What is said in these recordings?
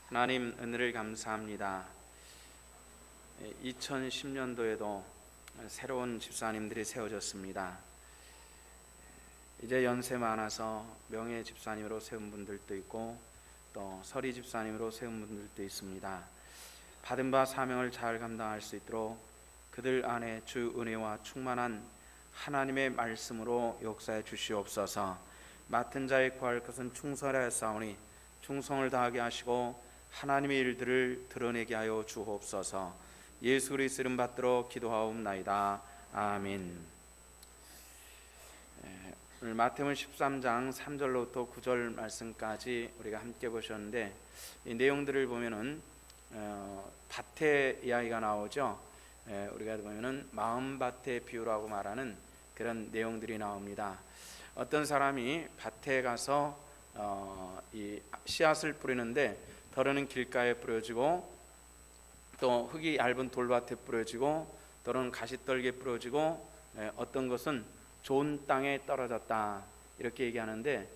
하나님 은혜를 감사합니다. 2010년도에도 새로운 집사님들이 세워졌습니다. 이제 연세 많아서 명예 집사님으로 세운 분들도 있고 또 서리 집사님으로 세운 분들도 있습니다. 받은 바 사명을 잘 감당할 수 있도록 그들 안에 주 은혜와 충만한 하나님의 말씀으로 역사해 주시옵소서. 맡은 자의 구할 것은 충성하였사오니 충성을 다하게 하시고 하나님의 일들을 드러내게 하여 주옵소서. 예수 그리스도 이름 받들어 기도하옵나이다. 아멘. 오늘 마태복음 13장 3절로부터 9절 말씀까지 우리가 함께 보셨는데, 이 내용들을 보면은 밭의 이야기가 나오죠. 우리가 보면은 마음밭의 비유라고 말하는 그런 내용들이 나옵니다. 어떤 사람이 밭에 가서 이 씨앗을 뿌리는데 더러는 길가에 뿌려지고 또 흙이 얇은 돌밭에 뿌려지고 또는 가시떨기에 뿌려지고 어떤 것은 좋은 땅에 떨어졌다 이렇게 얘기하는데,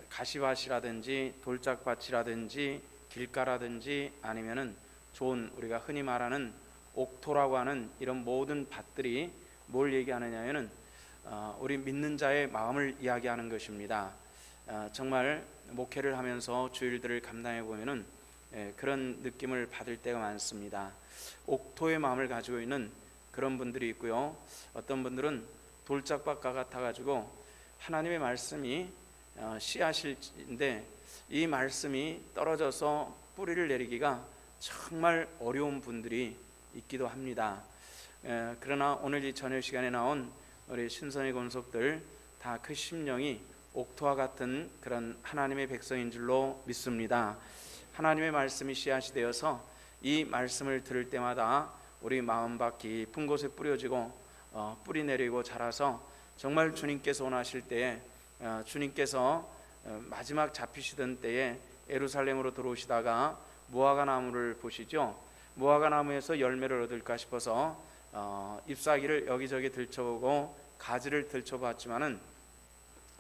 가시밭이라든지 돌짝밭이라든지 길가라든지 아니면은 좋은 우리가 흔히 말하는 옥토라고 하는 이런 모든 밭들이 뭘 얘기하느냐면은 우리 믿는 자의 마음을 이야기하는 것입니다. 정말 목회를 하면서 주일들을 감당해 보면은 그런 느낌을 받을 때가 많습니다. 옥토의 마음을 가지고 있는 그런 분들이 있고요. 어떤 분들은 돌짝밭과 같아 가지고 하나님의 말씀이 씨앗인데 이 말씀이 떨어져서 뿌리를 내리기가 정말 어려운 분들이 있기도 합니다. 그러나 오늘 이 저녁 시간에 나온 우리 신선의 권속들 다 그 심령이 옥토와 같은 그런 하나님의 백성인 줄로 믿습니다. 하나님의 말씀이 씨앗이 되어서 이 말씀을 들을 때마다 우리 마음밭 깊은 곳에 뿌려지고 뿌리 내리고 자라서 정말 주님께서 원하실 때에 주님께서 마지막 잡히시던 때에 예루살렘으로 들어오시다가 무화과 나무를 보시죠. 무화과 나무에서 열매를 얻을까 싶어서 잎사귀를 여기저기 들춰보고 가지를 들춰봤지만은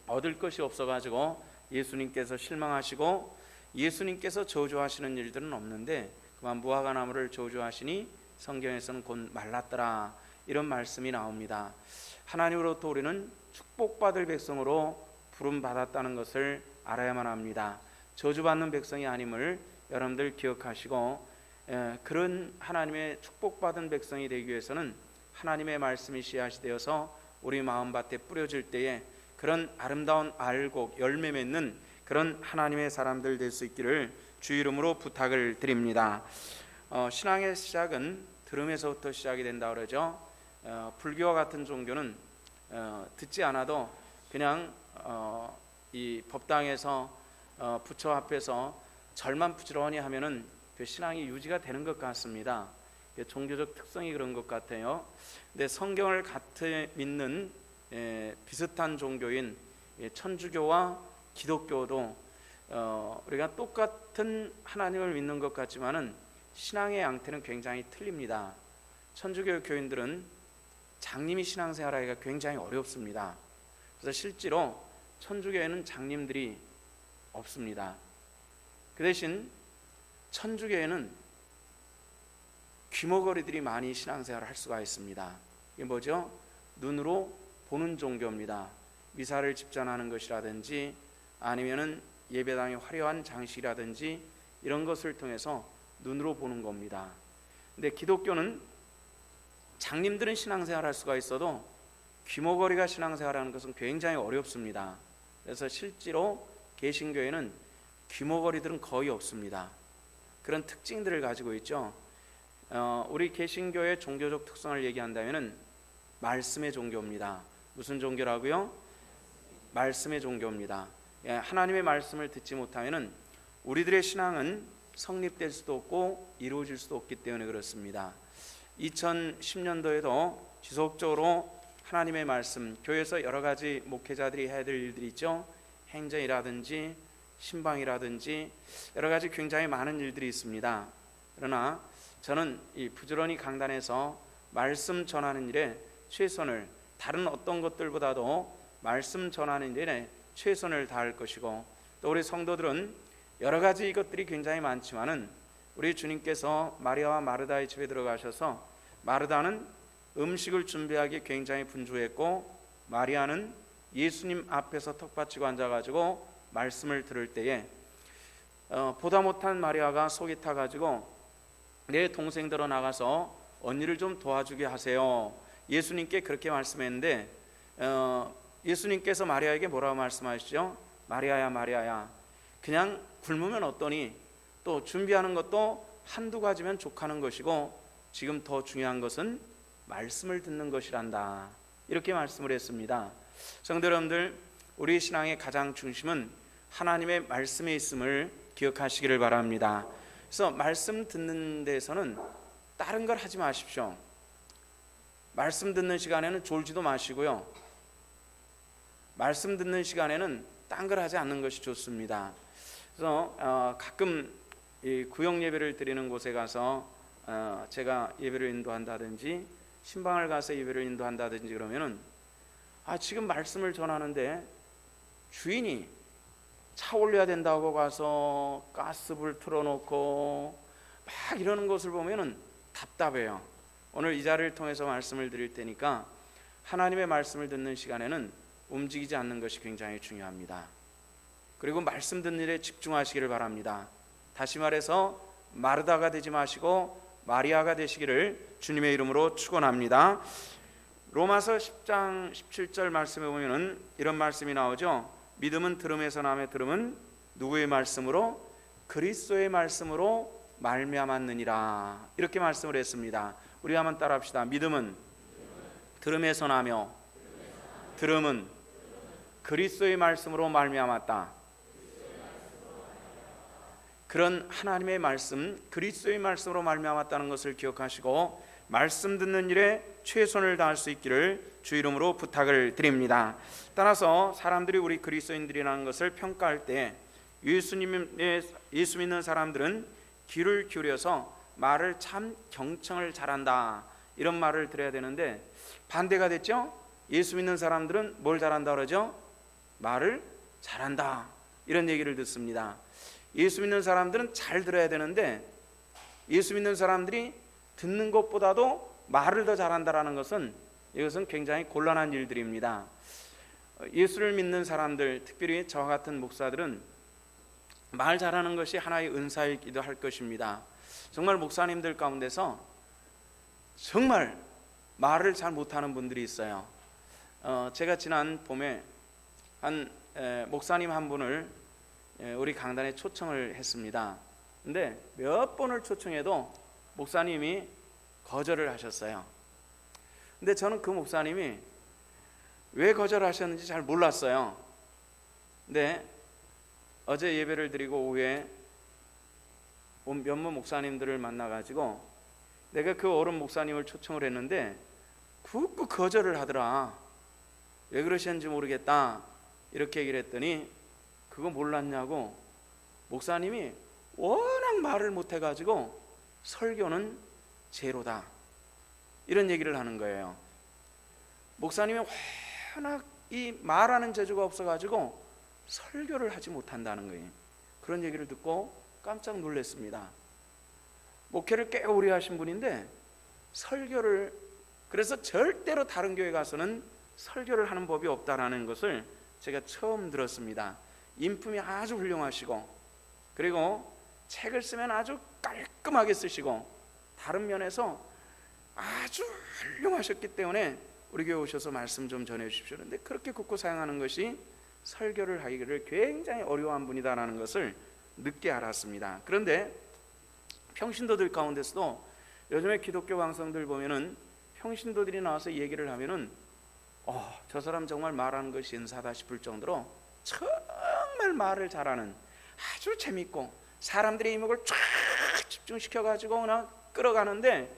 얻을 것이 없어가지고 예수님께서 실망하시고 예수님께서 저주하시는 일들은 없는데 그만 무화과 나무를 저주하시니 성경에서는 곧 말랐더라 이런 말씀이 나옵니다. 하나님으로부터 우리는 축복받을 백성으로 부름받았다는 것을 알아야만 합니다. 저주받는 백성이 아님을 여러분들 기억하시고 그런 하나님의 축복받은 백성이 되기 위해서는 하나님의 말씀이 씨앗이 되어서 우리 마음밭에 뿌려질 때에 그런 아름다운 알곡 열매 맺는 그런 하나님의 사람들 될 수 있기를 주 이름으로 부탁을 드립니다. 신앙의 시작은 들음에서부터 시작이 된다 그러죠. 불교와 같은 종교는 듣지 않아도 그냥 이 법당에서 부처 앞에서 절만 부지런히 하면은 그 신앙이 유지가 되는 것 같습니다. 종교적 특성이 그런 것 같아요. 근데 성경을 같이 믿는 비슷한 종교인 천주교와 기독교도 우리가 똑같은 하나님을 믿는 것 같지만은 신앙의 양태는 굉장히 틀립니다. 천주교 교인들은 장님이 신앙생활하기가 굉장히 어렵습니다. 그래서 실제로 천주교에는 장님들이 없습니다. 그 대신 천주교에는 귀머거리들이 많이 신앙생활을 할 수가 있습니다. 이게 뭐죠? 눈으로 보는 종교입니다. 미사를 집전하는 것이라든지 아니면은 예배당의 화려한 장식이라든지 이런 것을 통해서 눈으로 보는 겁니다. 근데 기독교는 장님들은 신앙생활을 할 수가 있어도 귀머거리가 신앙생활하는 것은 굉장히 어렵습니다. 그래서 실제로 개신교에는 귀머거리들은 거의 없습니다. 그런 특징들을 가지고 있죠. 우리 개신교의 종교적 특성을 얘기한다면은 말씀의 종교입니다. 무슨 종교라고요? 말씀의 종교입니다. 하나님의 말씀을 듣지 못하면은 우리들의 신앙은 성립될 수도 없고 이루어질 수도 없기 때문에 그렇습니다. 2010년도에도 지속적으로 하나님의 말씀, 교회에서 여러 가지 목회자들이 해야 될 일들이 있죠. 행정이라든지 신방이라든지 여러 가지 굉장히 많은 일들이 있습니다. 그러나 저는 이 부지런히 강단에서 말씀 전하는 일에 최선을, 다른 어떤 것들보다도 말씀 전하는 일에 최선을 다할 것이고, 또 우리 성도들은 여러 가지 이것들이 굉장히 많지만은 우리 주님께서 마리아와 마르다의 집에 들어가셔서 마르다는 음식을 준비하기 굉장히 분주했고 마리아는 예수님 앞에서 턱 받치고 앉아가지고 말씀을 들을 때에 보다 못한 마리아가 속이 타가지고 내 동생들어 나가서 언니를 좀 도와주게 하세요. 예수님께 그렇게 말씀했는데 예수님께서 마리아에게 뭐라고 말씀하시죠? 마리아야 마리아야, 그냥 굶으면 어떠니? 또 준비하는 것도 한두 가지면 족하는 것이고 지금 더 중요한 것은 말씀을 듣는 것이란다. 이렇게 말씀을 했습니다. 성도 여러분들, 우리 신앙의 가장 중심은 하나님의 말씀에 있음을 기억하시기를 바랍니다. 그래서 말씀 듣는 데서는 다른 걸 하지 마십시오. 말씀 듣는 시간에는 졸지도 마시고요, 말씀 듣는 시간에는 딴 걸 하지 않는 것이 좋습니다. 그래서 가끔 이 구역 예배를 드리는 곳에 가서 제가 예배를 인도한다든지 신방을 가서 예배를 인도한다든지 그러면은 지금 말씀을 전하는데 주인이 차 올려야 된다고 가서 가스불 틀어놓고 막 이러는 것을 보면은 답답해요. 오늘 이 자리를 통해서 말씀을 드릴 테니까 하나님의 말씀을 듣는 시간에는 움직이지 않는 것이 굉장히 중요합니다. 그리고 말씀 듣는 일에 집중하시기를 바랍니다. 다시 말해서 마르다가 되지 마시고 마리아가 되시기를 주님의 이름으로 축원합니다. 로마서 10장 17절 말씀에 보면은 이런 말씀이 나오죠. 믿음은 들음에서 나매 들음은 누구의 말씀으로? 그리스도의 말씀으로 말미암았느니라. 이렇게 말씀을 했습니다. 우리 한번 따라합시다. 믿음은 들음에서 나며 들음은 그리스도의 말씀으로 말미암았다. 그런 하나님의 말씀, 그리스도의 말씀으로 말미암았다는 것을 기억하시고 말씀 듣는 일에 최선을 다할 수 있기를 주 이름으로 부탁을 드립니다. 따라서 사람들이 우리 그리스도인들이라는 것을 평가할 때 예수 믿는 사람들은 귀를 기울여서 말을 참 경청을 잘한다, 이런 말을 들어야 되는데 반대가 됐죠. 예수 믿는 사람들은 뭘 잘한다 그러죠? 말을 잘한다, 이런 얘기를 듣습니다. 예수 믿는 사람들은 잘 들어야 되는데 예수 믿는 사람들이 듣는 것보다도 말을 더 잘한다라는 것은 이것은 굉장히 곤란한 일들입니다. 예수를 믿는 사람들, 특별히 저와 같은 목사들은 말 잘하는 것이 하나의 은사이기도 할 것입니다. 정말 목사님들 가운데서 정말 말을 잘 못하는 분들이 있어요. 제가 지난 봄에 한 목사님 한 분을 우리 강단에 초청을 했습니다. 근데 몇 번을 초청해도 목사님이 거절을 하셨어요. 근데 저는 그 목사님이 왜 거절하셨는지 잘 몰랐어요. 근데 어제 예배를 드리고 오후에 몇몇 목사님들을 만나가지고 내가 그 어른 목사님을 초청을 했는데 굳고 거절을 하더라. 왜 그러셨는지 모르겠다, 이렇게 얘기를 했더니 그거 몰랐냐고, 목사님이 워낙 말을 못해가지고 설교는 제로다, 이런 얘기를 하는 거예요. 목사님이 워낙 이 말하는 재주가 없어가지고 설교를 하지 못한다는 거예요. 그런 얘기를 듣고 깜짝 놀랐습니다. 목회를 꽤 오래 하신 분인데 설교를, 그래서 절대로 다른 교회 가서는 설교를 하는 법이 없다라는 것을 제가 처음 들었습니다. 인품이 아주 훌륭하시고 그리고 책을 쓰면 아주 깔끔하게 쓰시고 다른 면에서 아주 훌륭하셨기 때문에 우리 교회 오셔서 말씀 좀 전해 주십시오. 그런데 그렇게 굳고 사용하는 것이 설교를 하기를 굉장히 어려워한 분이다라는 것을 늦게 알았습니다. 그런데 평신도들 가운데서도 요즘에 기독교 방송들 보면은 평신도들이 나와서 얘기를 하면은 저 사람 정말 말하는 것이 은사다 싶을 정도로 정말 말을 잘하는, 아주 재밌고 사람들의 이목을 쫙 집중시켜가지고 그냥 끌어가는데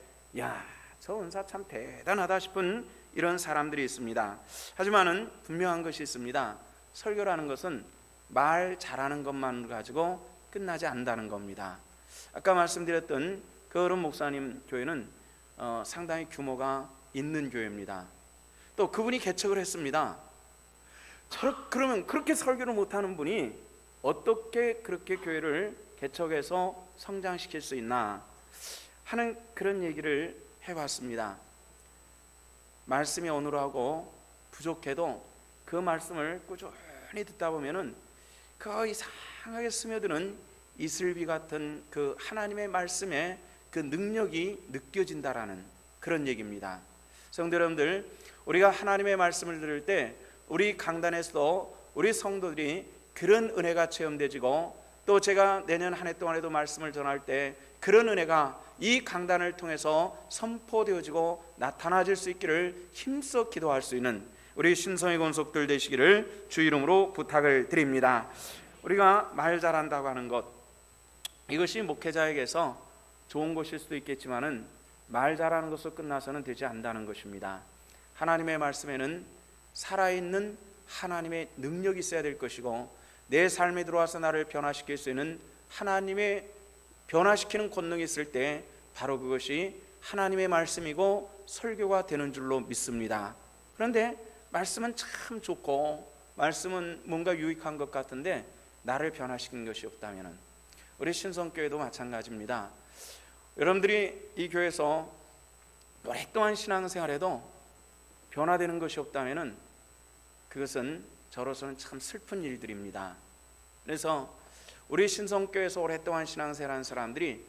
저 은사 참 대단하다 싶은 이런 사람들이 있습니다. 하지만은 분명한 것이 있습니다. 설교라는 것은 말 잘하는 것만 가지고 끝나지 않는다는 겁니다. 아까 말씀드렸던 그 어른 목사님 교회는 상당히 규모가 있는 교회입니다. 또 그분이 개척을 했습니다. 그러면 그렇게 설교를 못하는 분이 어떻게 그렇게 교회를 개척해서 성장시킬 수 있나 하는 그런 얘기를 해봤습니다. 말씀이 어눌하고 부족해도 그 말씀을 꾸준히 듣다 보면은 그 이상하게 스며드는 이슬비 같은 그 하나님의 말씀의 그 능력이 느껴진다라는 그런 얘기입니다. 성도 여러분들, 우리가 하나님의 말씀을 들을 때 우리 강단에서도 우리 성도들이 그런 은혜가 체험되지고, 또 제가 내년 한 해 동안에도 말씀을 전할 때 그런 은혜가 이 강단을 통해서 선포되어지고 나타나질 수 있기를 힘써 기도할 수 있는 우리 신성의 권속들 되시기를 주 이름으로 부탁을 드립니다. 우리가 말 잘한다고 하는 것, 이것이 목회자에게서 좋은 것일 수도 있겠지만은 말 잘하는 것으로 끝나서는 되지 않는다는 것입니다. 하나님의 말씀에는 살아있는 하나님의 능력이 있어야 될 것이고, 내 삶에 들어와서 나를 변화시킬 수 있는 하나님의 변화시키는 권능이 있을 때 바로 그것이 하나님의 말씀이고 설교가 되는 줄로 믿습니다. 그런데 말씀은 참 좋고 말씀은 뭔가 유익한 것 같은데 나를 변화시키는 것이 없다면, 우리 신성교회도 마찬가지입니다. 여러분들이 이 교회에서 오랫동안 신앙생활해도 변화되는 것이 없다면 그것은 저로서는 참 슬픈 일들입니다. 그래서 우리 신성교회에서 오랫동안 신앙생활하는 사람들이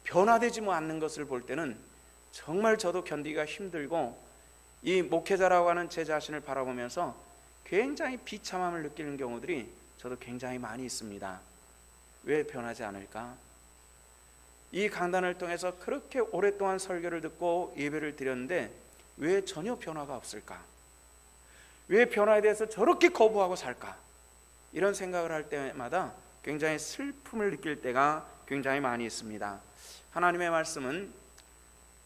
변화되지 않는 것을 볼 때는 정말 저도 견디기가 힘들고, 이 목회자라고 하는 제 자신을 바라보면서 굉장히 비참함을 느끼는 경우들이 저도 굉장히 많이 있습니다. 왜 변하지 않을까? 이 강단을 통해서 그렇게 오랫동안 설교를 듣고 예배를 드렸는데 왜 전혀 변화가 없을까? 왜 변화에 대해서 저렇게 거부하고 살까? 이런 생각을 할 때마다 굉장히 슬픔을 느낄 때가 굉장히 많이 있습니다. 하나님의 말씀은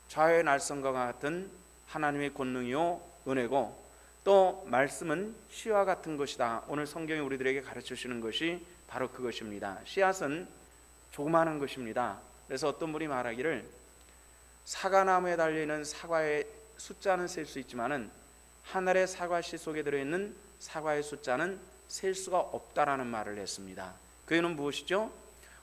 좌의 날선과 같은 하나님의 권능이요 은혜고, 또 말씀은 씨와 같은 것이다. 오늘 성경이 우리들에게 가르쳐주시는 것이 바로 그것입니다. 씨앗은 조그마한 것입니다. 그래서 어떤 분이 말하기를 사과나무에 달려있는 사과의 숫자는 셀 수 있지만은 한 알의 사과씨 속에 들어있는 사과의 숫자는 셀 수가 없다라는 말을 했습니다. 그 이유는 무엇이죠?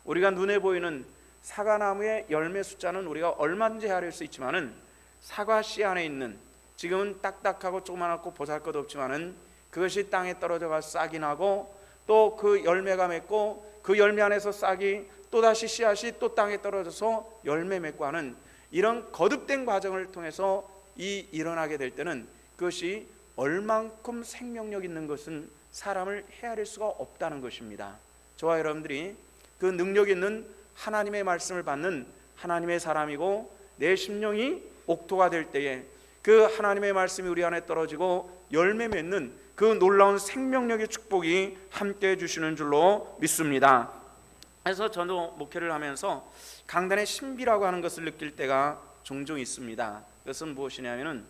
우리가 눈에 보이는 사과나무의 열매 숫자는 우리가 얼마든지 헤아릴 수 있지만은 사과씨 안에 있는, 지금은 딱딱하고 조그맣고 보잘것없지만은 그것이 땅에 떨어져가 싹이 나고 또 그 열매가 맺고 그 열매 안에서 싹이 또다시 씨앗이 또 땅에 떨어져서 열매 맺고 하는 이런 거듭된 과정을 통해서 일어나게 될 때는 그것이 얼만큼 생명력 있는 것은 사람을 헤아릴 수가 없다는 것입니다. 저와 여러분들이 그 능력 있는 하나님의 말씀을 받는 하나님의 사람이고, 내 심령이 옥토가 될 때에 그 하나님의 말씀이 우리 안에 떨어지고 열매 맺는 그 놀라운 생명력의 축복이 함께 해주시는 줄로 믿습니다. 그래서 저도 목회를 하면서 강단의 신비라고 하는 것을 느낄 때가 종종 있습니다. 그것은 무엇이냐면은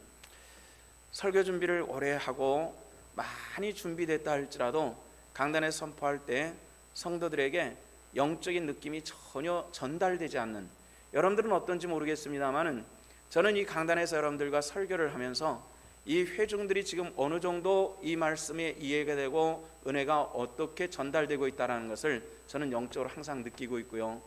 설교 준비를 오래 하고 많이 준비됐다 할지라도 강단에 선포할 때 성도들에게 영적인 느낌이 전혀 전달되지 않는, 여러분들은 어떤지 모르겠습니다만은 저는 이 강단에서 여러분들과 설교를 하면서 이 회중들이 지금 어느 정도 이 말씀에 이해가 되고 은혜가 어떻게 전달되고 있다는 것을 저는 영적으로 항상 느끼고 있고요.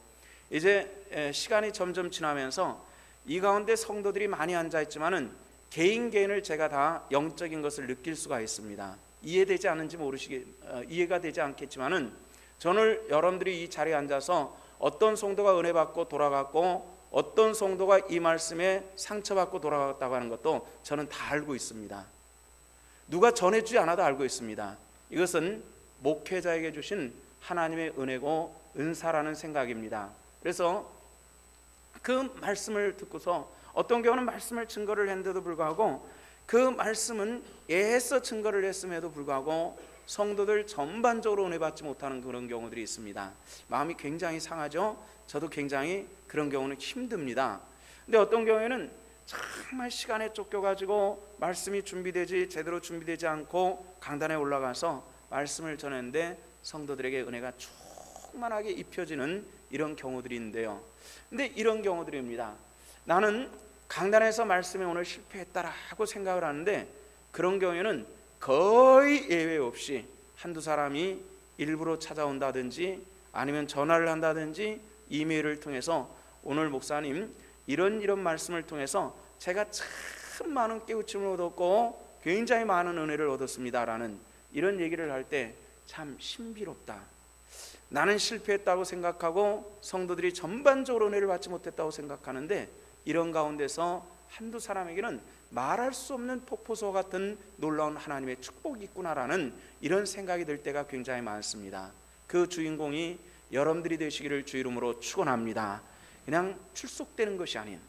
이제 시간이 점점 지나면서 이 가운데 성도들이 많이 앉아있지만은 개인을 제가 다 영적인 것을 느낄 수가 있습니다. 이해되지 않는지 이해가 되지 않겠지만은 저는 여러분들이 이 자리에 앉아서 어떤 성도가 은혜 받고 돌아갔고 어떤 성도가 이 말씀에 상처받고 돌아갔다고 하는 것도 저는 다 알고 있습니다. 누가 전해주지 않아도 알고 있습니다. 이것은 목회자에게 주신 하나님의 은혜고 은사라는 생각입니다. 그래서 그 말씀을 듣고서 어떤 경우는 말씀을 증거를 했는데도 불구하고 그 말씀은 애써 증거를 했음에도 불구하고 성도들 전반적으로 은혜 받지 못하는 그런 경우들이 있습니다. 마음이 굉장히 상하죠. 저도 굉장히 그런 경우는 힘듭니다. 근데 어떤 경우에는 정말 시간에 쫓겨가지고 말씀이 제대로 준비되지 않고 강단에 올라가서 말씀을 전했는데 성도들에게 은혜가 충만하게 입혀지는 이런 경우들이 있는데요. 근데 이런 경우들입니다. 나는 강단에서 말씀에 오늘 실패했다라고 생각을 하는데 그런 경우에는 거의 예외 없이 한두 사람이 일부러 찾아온다든지 아니면 전화를 한다든지 이메일을 통해서 오늘 목사님 이런 말씀을 통해서 제가 참 많은 깨우침을 얻었고 굉장히 많은 은혜를 얻었습니다라는 이런 얘기를 할 때 참 신비롭다. 나는 실패했다고 생각하고 성도들이 전반적으로 은혜를 받지 못했다고 생각하는데 이런 가운데서 한두 사람에게는 말할 수 없는 폭포수 같은 놀라운 하나님의 축복이 있구나라는 이런 생각이 들 때가 굉장히 많습니다. 그 주인공이 여러분들이 되시기를 주 이름으로 축원합니다. 그냥 출속되는 것이 아닌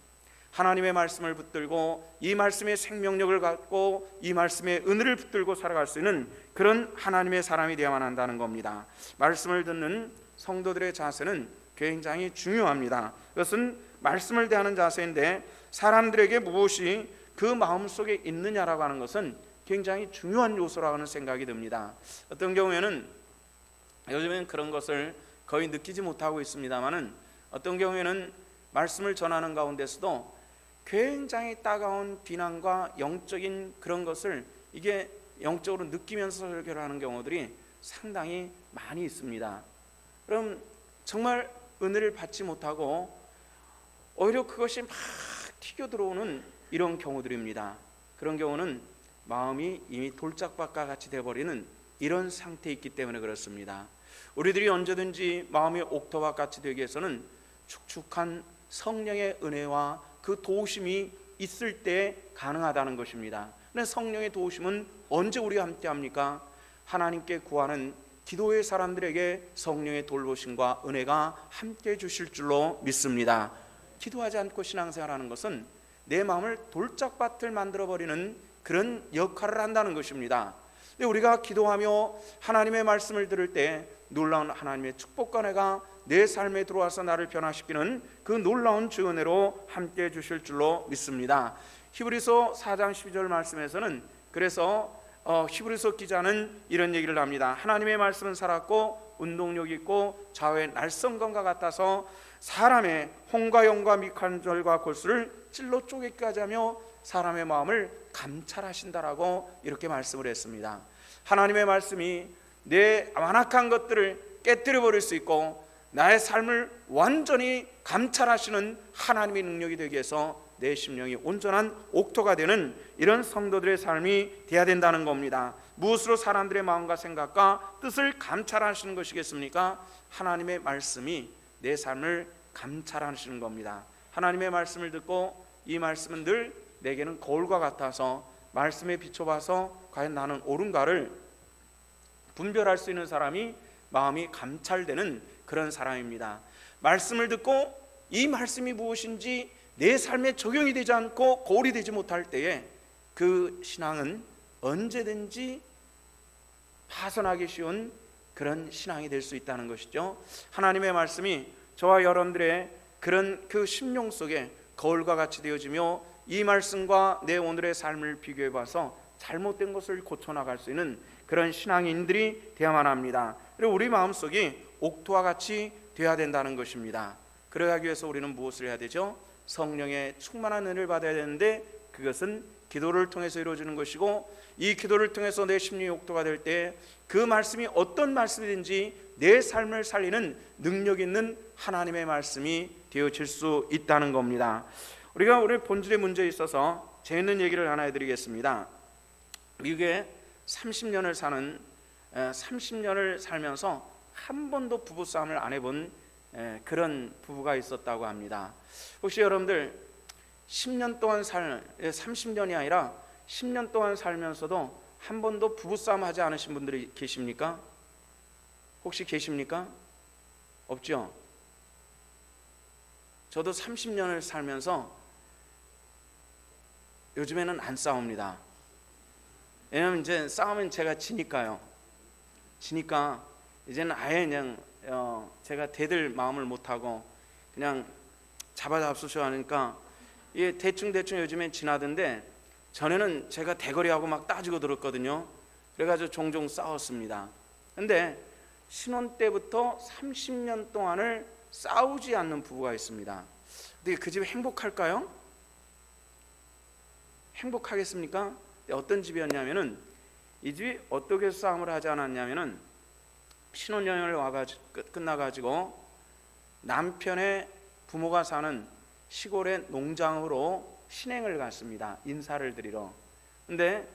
하나님의 말씀을 붙들고 이 말씀의 생명력을 갖고 이 말씀의 은혜를 붙들고 살아갈 수 있는 그런 하나님의 사람이 되어야만 한다는 겁니다. 말씀을 듣는 성도들의 자세는 굉장히 중요합니다. 그것은 말씀을 대하는 자세인데 사람들에게 무엇이 그 마음속에 있느냐라고 하는 것은 굉장히 중요한 요소라고 하는 생각이 듭니다. 어떤 경우에는 요즘엔 그런 것을 거의 느끼지 못하고 있습니다만은 어떤 경우에는 말씀을 전하는 가운데서도 굉장히 따가운 비난과 영적인 그런 것을 이게 영적으로 느끼면서 설교를 하는 경우들이 상당히 많이 있습니다. 그럼 정말 은혜를 받지 못하고 오히려 그것이 막 튀겨 들어오는 이런 경우들입니다. 그런 경우는 마음이 이미 돌짝밭과 같이 되어버리는 이런 상태에 있기 때문에 그렇습니다. 우리들이 언제든지 마음이 옥토와 같이 되기 위해서는 축축한 성령의 은혜와 그 도우심이 있을 때 가능하다는 것입니다. 근데 성령의 도우심은 언제 우리가 함께 합니까? 하나님께 구하는 기도의 사람들에게 성령의 돌보심과 은혜가 함께 주실 줄로 믿습니다. 기도하지 않고 신앙생활하는 것은 내 마음을 돌짝밭을 만들어버리는 그런 역할을 한다는 것입니다. 근데 우리가 기도하며 하나님의 말씀을 들을 때 놀라운 하나님의 축복과 은혜가 내 삶에 들어와서 나를 변화시키는 그 놀라운 주 은혜로 함께 해 주실 줄로 믿습니다. 히브리서 4장 12절 말씀에서는 그래서 히브리서 기자는 이런 얘기를 합니다. 하나님의 말씀은 살았고 운동력 있고 좌우의 날성검과 같아서 사람의 홍과 영과 미간절과 골수를 찔러 쪼개기까지 하며 사람의 마음을 감찰하신다라고 이렇게 말씀을 했습니다. 하나님의 말씀이 내 완악한 것들을 깨뜨려 버릴 수 있고 나의 삶을 완전히 감찰하시는 하나님의 능력이 되기 위해서 내 심령이 온전한 옥토가 되는 이런 성도들의 삶이 되어야 된다는 겁니다. 무엇으로 사람들의 마음과 생각과 뜻을 감찰하시는 것이겠습니까? 하나님의 말씀이 내 삶을 감찰하시는 겁니다. 하나님의 말씀을 듣고 이 말씀은 늘 내게는 거울과 같아서 말씀에 비춰봐서 과연 나는 옳은가를 분별할 수 있는 사람이 마음이 감찰되는 그런 사람입니다. 말씀을 듣고 이 말씀이 무엇인지 내 삶에 적용이 되지 않고 거울이 되지 못할 때에 그 신앙은 언제든지 파손하기 쉬운 그런 신앙이 될 수 있다는 것이죠. 하나님의 말씀이 저와 여러분들의 그런 그 심령 속에 거울과 같이 되어지며 이 말씀과 내 오늘의 삶을 비교해 봐서 잘못된 것을 고쳐나갈 수 있는 그런 신앙인들이 되어야만 합니다. 그리고 우리 마음속이 옥토와 같이 되어야 된다는 것입니다. 그러기 위해서 우리는 무엇을 해야 되죠? 성령의 충만한 은혜를 받아야 되는데 그것은 기도를 통해서 이루어지는 것이고 이 기도를 통해서 내 심령이 옥토가 될 때 그 말씀이 어떤 말씀이든지 내 삶을 살리는 능력 있는 하나님의 말씀이 되어질 수 있다는 겁니다. 우리가 오늘 본질의 문제에 있어서 재밌는 얘기를 하나 해드리겠습니다. 미국에 30년을 살면서 한 번도 부부싸움을 안 해본 그런 부부가 있었다고 합니다. 혹시 여러분들 10년 동안 30년이 아니라 10년 동안 살면서도 한 번도 부부싸움 하지 않으신 분들이 계십니까? 혹시 계십니까? 없죠? 저도 30년을 살면서 요즘에는 안 싸웁니다. 왜냐하면 이제 싸우면 제가 지니까요. 지니까 이제는 아예 그냥 제가 대들 마음을 못하고 그냥 잡아잡수셔 하니까 이게 대충 요즘엔 지나던데 전에는 제가 대거리하고 막 따지고 들었거든요. 그래가지고 종종 싸웠습니다. 근데 신혼 때부터 30년 동안을 싸우지 않는 부부가 있습니다. 근데 그 집 행복할까요? 행복하겠습니까? 어떤 집이었냐면은 이 집이 어떻게 싸움을 하지 않았냐면은 신혼여행을 끝나가지고 남편의 부모가 사는 시골의 농장으로 신행을 갔습니다. 인사를 드리러. 근데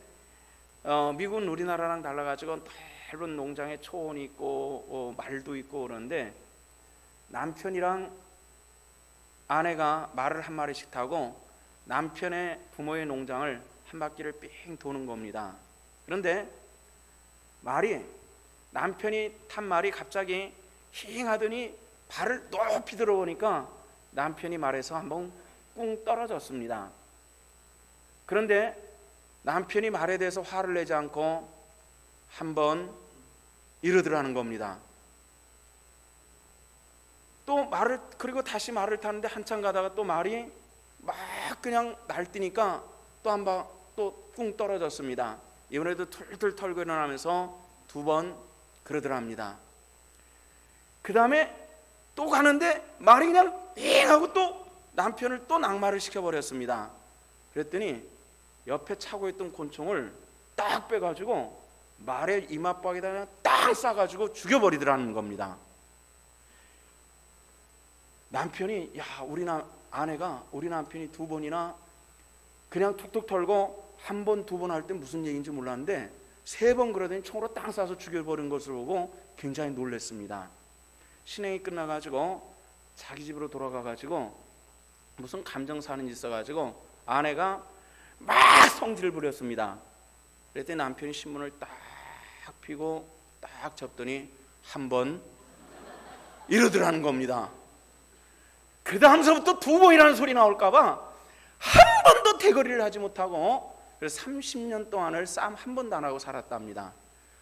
미국은 우리나라랑 달라가지고 넓은 농장에 초원이 있고 말도 있고 그런데 남편이랑 아내가 말을 한 마리씩 타고 남편의 부모의 농장을 한 바퀴를 삥 도는 겁니다. 그런데 남편이 탄 말이 갑자기 힝 하더니 발을 높이 들어보니까 남편이 말에서 한번 꿍 떨어졌습니다. 그런데 남편이 말에 대해서 화를 내지 않고 한번 이러더라는 겁니다. 그리고 다시 말을 타는데 한참 가다가 또 말이 막 그냥 날뛰니까 또 한 번 또 꿍 떨어졌습니다. 이번에도 툴툴 털고 일어나면서 2번 그러더랍니다. 그 다음에 또 가는데 말이 그냥 잉 하고 또 남편을 또 낙마를 시켜버렸습니다. 그랬더니 옆에 차고 있던 곤충을 딱 빼가지고 말의 이마박에다 그냥 딱 싸가지고 죽여버리더라는 겁니다. 남편이 아내가 우리 남편이 2번이나 그냥 툭툭 털고 1번, 2번 할 때 무슨 얘기인지 몰랐는데 3번 그러더니 총으로 땅 쏴서 죽여버린 것을 보고 굉장히 놀랐습니다. 신행이 끝나가지고 자기 집으로 돌아가가지고 무슨 감정사는지 있어가지고 아내가 막 성질을 부렸습니다. 그랬더니 남편이 신문을 딱 펴고 딱 접더니 1번 이러더라는 겁니다. 그 다음서부터 2번이라는 소리 나올까봐 한 번도 대거리를 하지 못하고 그래서 30년 동안을 싸움 한 번도 안 하고 살았답니다.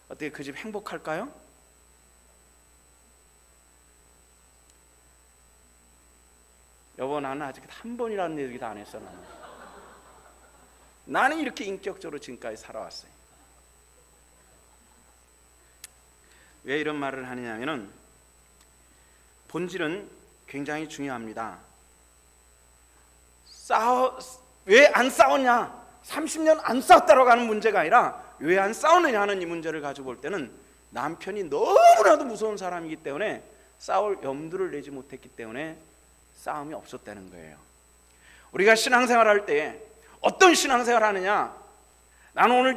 어떻게 그 집 행복할까요? 여보, 나는 아직 한 번이라는 얘기도 안 했어. 나는 이렇게 인격적으로 지금까지 살아왔어요. 왜 이런 말을 하느냐면은 본질은 굉장히 중요합니다. 왜 안 싸웠냐? 30년 안 싸웠다라고 하는 문제가 아니라 왜 안 싸우느냐 하는 이 문제를 가지고 볼 때는 남편이 너무나도 무서운 사람이기 때문에 싸울 염두를 내지 못했기 때문에 싸움이 없었다는 거예요. 우리가 신앙생활 할 때 어떤 신앙생활 하느냐? 나는 오늘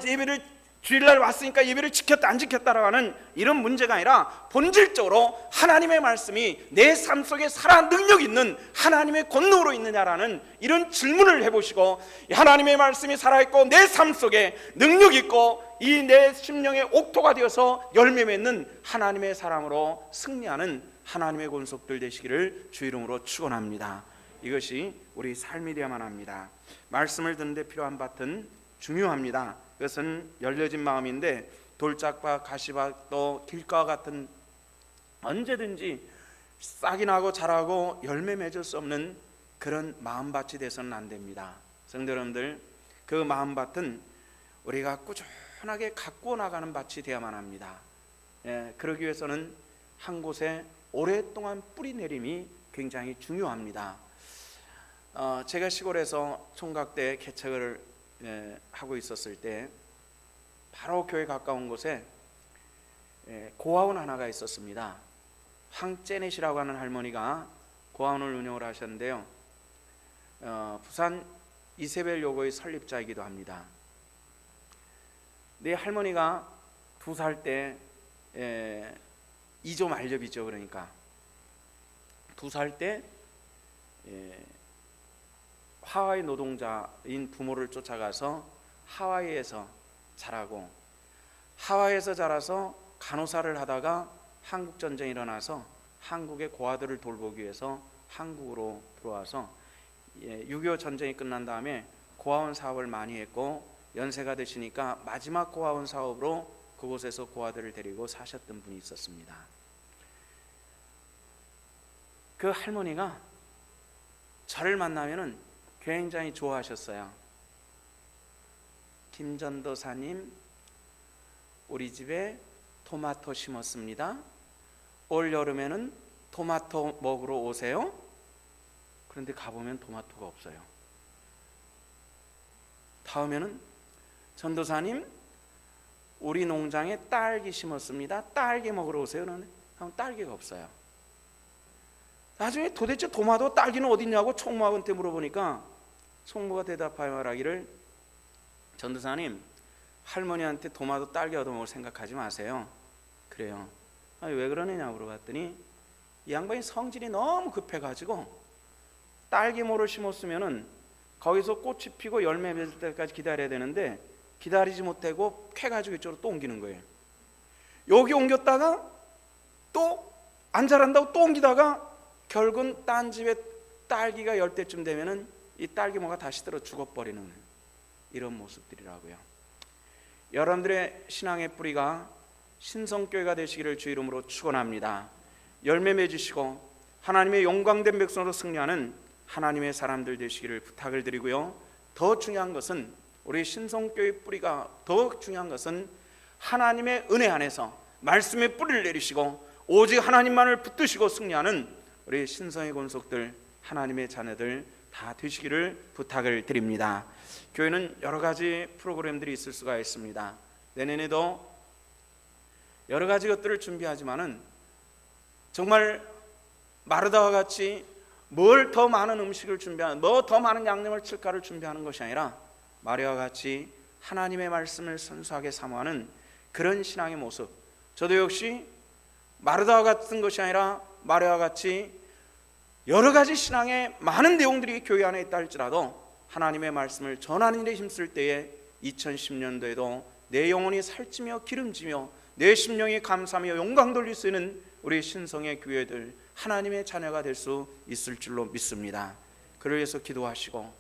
주일날 왔으니까 예배를 지켰다 안 지켰다라고 하는 이런 문제가 아니라 본질적으로 하나님의 말씀이 내 삶 속에 살아 능력 있는 하나님의 권능으로 있느냐라는 이런 질문을 해보시고 하나님의 말씀이 살아있고 내 삶 속에 능력 있고 이 내 심령의 옥토가 되어서 열매 맺는 하나님의 사람으로 승리하는 하나님의 권속들 되시기를 주 이름으로 축원합니다. 이것이 우리 삶이되어야만 합니다. 말씀을 듣는데 필요한 밭은 중요합니다. 그것은 열려진 마음인데 돌짝밭, 가시밭, 또 길가와 같은 언제든지 싹이 나고 자라고 열매 맺을 수 없는 그런 마음밭이 돼서는 안 됩니다. 성도 여러분들, 그 마음밭은 우리가 꾸준하게 가꾸어 나가는 밭이 되어야만 합니다. 그러기 위해서는 한 곳에 오랫동안 뿌리 내림이 굉장히 중요합니다. 제가 시골에서 총각대 개척을 하고 있었을 때 바로 교회 가까운 곳에 고아원 하나가 있었습니다. 황제넷이라고 하는 할머니가 고아원을 운영을 하셨는데요. 부산 이세벨 요고의 설립자이기도 합니다. 내 할머니가 2살 때 2조 말렵이죠. 그러니까 2살 때 하와이 노동자인 부모를 쫓아가서 하와이에서 자라고 하와이에서 자라서 간호사를 하다가 한국전쟁이 일어나서 한국의 고아들을 돌보기 위해서 한국으로 들어와서 6.25 전쟁이 끝난 다음에 고아원 사업을 많이 했고 연세가 되시니까 마지막 고아원 사업으로 그곳에서 고아들을 데리고 사셨던 분이 있었습니다. 그 할머니가 저를 만나면은 굉장히 좋아하셨어요. 김전도사님, 우리 집에 토마토 심었습니다. 올 여름에는 토마토 먹으러 오세요. 그런데 가보면 토마토가 없어요. 다음에는 전도사님, 우리 농장에 딸기 심었습니다. 딸기 먹으러 오세요. 그러는데 딸기가 없어요. 나중에 도대체 도마도 딸기는 어딨냐고 총무학원한테 물어보니까 총무가 대답하여 말하기를, 전도사님, 할머니한테 도마도 딸기 얻어먹을 생각하지 마세요. 그래요. 아니, 왜 그러느냐 물어봤더니 이 양반이 성질이 너무 급해가지고 딸기모를 심었으면은 거기서 꽃이 피고 열매 맺을 때까지 기다려야 되는데 기다리지 못하고 캐가지고 이쪽으로 또 옮기는 거예요. 여기 옮겼다가 또 안 자란다고 또 옮기다가 결국은 딴 집에 딸기가 열 때쯤 되면은 이 딸기모가 다시 들어 죽어버리는 이런 모습들이라고요. 여러분들의 신앙의 뿌리가 신성교회가 되시기를 주 이름으로 축원합니다. 열매 맺으시고 하나님의 영광된 백성으로 승리하는 하나님의 사람들 되시기를 부탁을 드리고요. 더 중요한 것은, 우리 신성교회의 뿌리가 더 중요한 것은 하나님의 은혜 안에서 말씀의 뿌리를 내리시고 오직 하나님만을 붙드시고 승리하는 우리 신성의 권속들, 하나님의 자녀들 다 되시기를 부탁을 드립니다. 교회는 여러 가지 프로그램들이 있을 수가 있습니다. 내년에도 여러 가지 것들을 준비하지만은 정말 마르다와 같이 뭘 더 많은 음식을 준비하는, 뭐 더 많은 양념을 칠까를 준비하는 것이 아니라 마리아와 같이 하나님의 말씀을 선수하게 사모하는 그런 신앙의 모습, 저도 역시 마르다와 같은 것이 아니라 마리아와 같이 여러 가지 신앙의 많은 내용들이 교회 안에 있다 할지라도 하나님의 말씀을 전하는 일에 힘쓸 때에 2010년도에도 내 영혼이 살찌며 기름지며 내 심령이 감사하며 영광 돌릴 수 있는 우리 신성의 교회들, 하나님의 자녀가 될 수 있을 줄로 믿습니다. 그를 위해서 기도하시고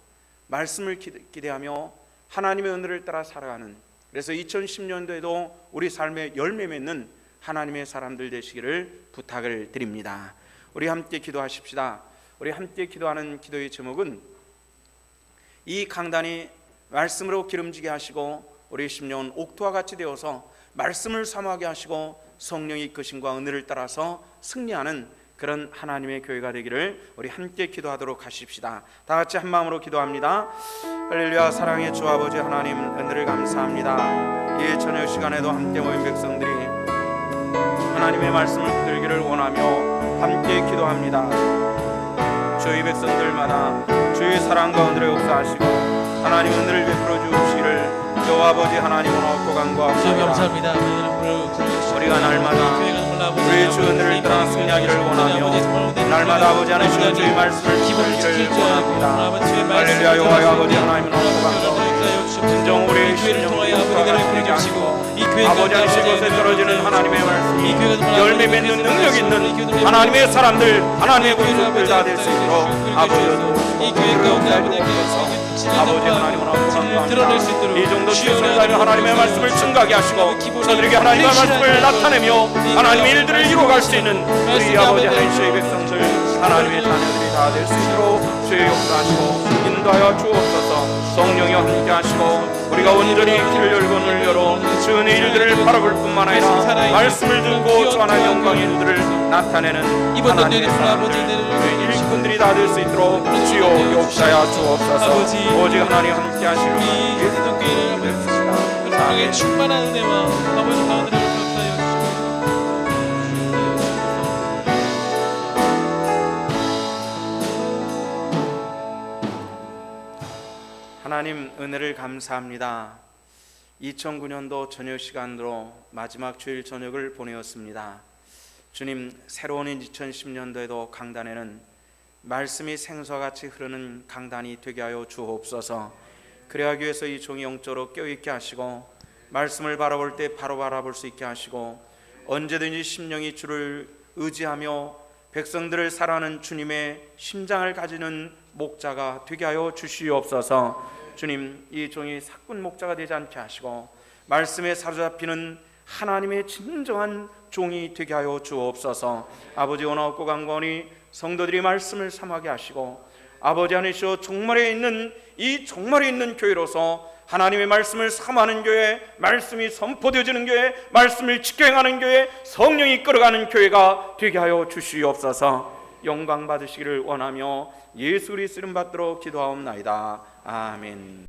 말씀을 기대하며 하나님의 은혜를 따라 살아가는, 그래서 2010년도에도 우리 삶에 열매 맺는 하나님의 사람들 되시기를 부탁을 드립니다. 우리 함께 기도하십시다. 우리 함께 기도하는 기도의 제목은, 이 강단이 말씀으로 기름지게 하시고 우리 심령은 옥토와 같이 되어서 말씀을 사모하게 하시고 성령의 이끄심과 은혜를 따라서 승리하는 그런 하나님의 교회가 되기를 우리 함께 기도하도록 하십시다. 다 같이 한 마음으로 기도합니다. 할렐루야. 사랑의 주 아버지 하나님, 은혜를 감사합니다. 이 저녁 시간에도 함께 모인 백성들이 하나님의 말씀을 붙들기를 원하며 함께 기도합니다. 저희 백성들마다 주의 사랑과 은혜를 역사하시고 하나님 은혜를 베풀어 주시기를 여호와 아버지 하나님 원하고 간구합니다. 우리가 날마다 우리의 주 은혜를 따라 승리하기를 원하며 날마다 아버지 하나님 주의 말씀을 붙들기를 원합니다. 할렐루야. 여호와 아버지 하나님 원하고 간구합니다. 진정 우리의 심령을 되게 하시고 아버지 하나님 곳에 떨어지는 하나님의 말씀이 열매 맺는 능력 있는 하나님의 사람들, 하나님의 권속들 다 될 수 있도록 아버지도 아버지 하나님 원하고 이 정도 최선을 하나님의 말씀을 증가하게 하시고 저들에게 하나님의 말씀을 나타내며 하나님의 일들을 이루어갈 수 있는 우리 아버지 하나님 주의 백성들, 하나님의 자녀들이 다 될 수 있도록 주의 역사하시고 인도하여 주옵소서. 성령이 함께 하시고 우리가 온전히 길을 열고 눈을 열어 주의 일들을 바라볼 뿐만 아니라 말씀을 듣고 주 하나님의 영광의 일들을 나타내는 하나님의 사람들, 일꾼들이 다 될 수 있도록 주여 역사하여 주옵소서. 오직 하나님 함께 하시는 예수도 교회를 뵙습니다. 성령의 충만한 은혜와 아버지 가운데를 감사하여 하나님 은혜를 감사합니다. 2009년도 저녁 시간으로 마지막 주일 저녁을 보내었습니다. 주님, 새로운 2010년도에도 강단에는 말씀이 생수와 같이 흐르는 강단이 되게 하여 주옵소서. 그래하기 위해서 이 종이 영적으로 깨어있게 하시고 말씀을 바라볼 때 바로 바라볼 수 있게 하시고 언제든지 심령이 주를 의지하며 백성들을 사랑하는 주님의 심장을 가지는 목자가 되게 하여 주시옵소서. 주님, 이 종이 사꾼 목자가 되지 않게 하시고 말씀에 사로잡히는 하나님의 진정한 종이 되게 하여 주옵소서. 아버지 원하옵고 간구하니 성도들이 말씀을 삼하게 하시고 아버지 안에서 종말에 있는 이 종말에 있는 교회로서 하나님의 말씀을 삼하는 교회, 말씀이 선포되어지는 교회, 말씀을 지켜 행하는 교회, 성령이 이끌어가는 교회가 되게 하여 주시옵소서. 영광 받으시기를 원하며 예수 그리스도 이름 받도록 기도하옵나이다. 아멘.